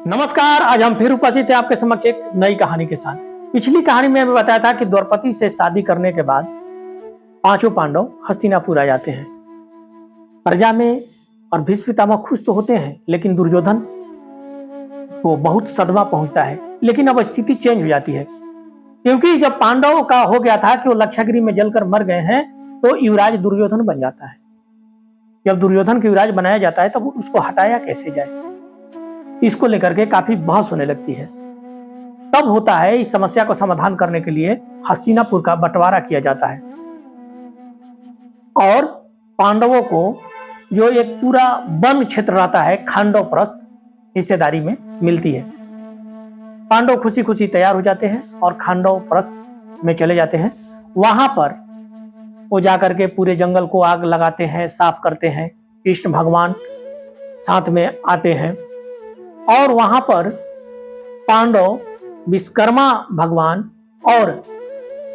नमस्कार। आज हम फिर उपस्थित हैं आपके समक्ष एक नई कहानी के साथ। पिछली कहानी में हमें बताया था कि द्रौपदी से शादी करने के बाद पांचों पांडव हस्तिनापुर आ जाते हैं। प्रजा में और भीष्म पितामह खुश तो होते हैं, लेकिन दुर्योधन को बहुत सदमा पहुंचता है। लेकिन अब स्थिति चेंज हो जाती है, क्योंकि जब पांडवों का हो गया था कि वो लक्षागिरी में जलकर मर गए हैं, तो युवराज दुर्योधन बन जाता है। जब दुर्योधन को युवराज बनाया जाता है, तब उसको हटाया कैसे जाए, इसको लेकर के काफी बहस होने लगती है। तब होता है, इस समस्या को समाधान करने के लिए हस्तिनापुर का बंटवारा किया जाता है और पांडवों को जो एक पूरा वन क्षेत्र रहता है, खांडवप्रस्थ, हिस्सेदारी में मिलती है। पांडव खुशी खुशी तैयार हो जाते हैं और खांडवप्रस्थ में चले जाते हैं। वहां पर वो जाकर के पूरे जंगल को आग लगाते हैं, साफ करते हैं। कृष्ण भगवान साथ में आते हैं और वहां पर पांडव विश्वकर्मा भगवान और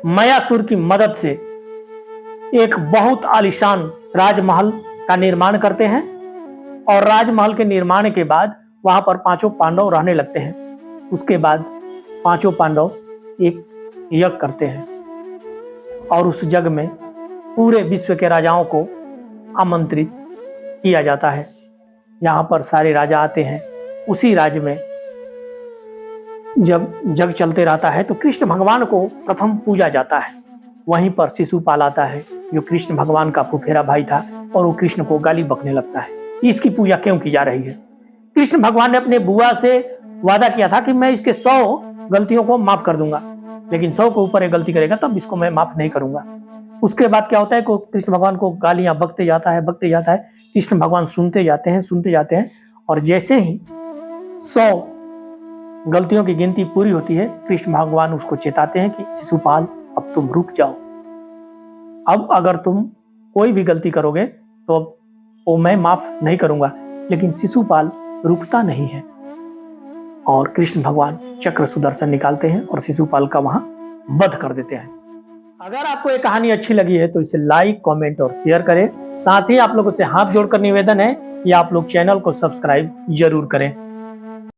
मयासुर की मदद से एक बहुत आलीशान राजमहल का निर्माण करते हैं और राजमहल के निर्माण के बाद वहां पर पांचों पांडव रहने लगते हैं। उसके बाद पांचों पांडव एक यज्ञ करते हैं और उस यज्ञ में पूरे विश्व के राजाओं को आमंत्रित किया जाता है। जहां पर सारे राजा आते हैं। उसी राज्य में जब जग चलते रहता है तो कृष्ण भगवान को प्रथम पूजा जाता है। वहीं पर शिशुपाल आता है, जो कृष्ण भगवान का फुफेरा भाई था, और वो कृष्ण को गाली बकने लगता है। इसकी पूजा क्यों की जा रही है? कृष्ण भगवान ने अपने बुआ से वादा किया था कि मैं इसके 100 गलतियों को माफ कर दूंगा, लेकिन 100 के ऊपर एक गलती करेगा तब इसको मैं माफ नहीं करूंगा। उसके बाद क्या होता है कि कृष्ण भगवान को गालियां बकते जाता है। कृष्ण भगवान सुनते जाते हैं और जैसे ही 100 गलतियों की गिनती पूरी होती है, कृष्ण भगवान उसको चेताते हैं कि शिशुपाल, अब तुम रुक जाओ। अब अगर तुम कोई भी गलती करोगे तो वो मैं माफ नहीं करूंगा। लेकिन शिशुपाल रुकता नहीं है और कृष्ण भगवान चक्र सुदर्शन निकालते हैं और शिशुपाल का वहां वध कर देते हैं। अगर आपको ये कहानी अच्छी लगी है तो इसे लाइक, कमेंट और शेयर करें। साथ ही आप लोगों से हाथ जोड़कर निवेदन है कि आप लोग चैनल को सब्सक्राइब जरूर करें।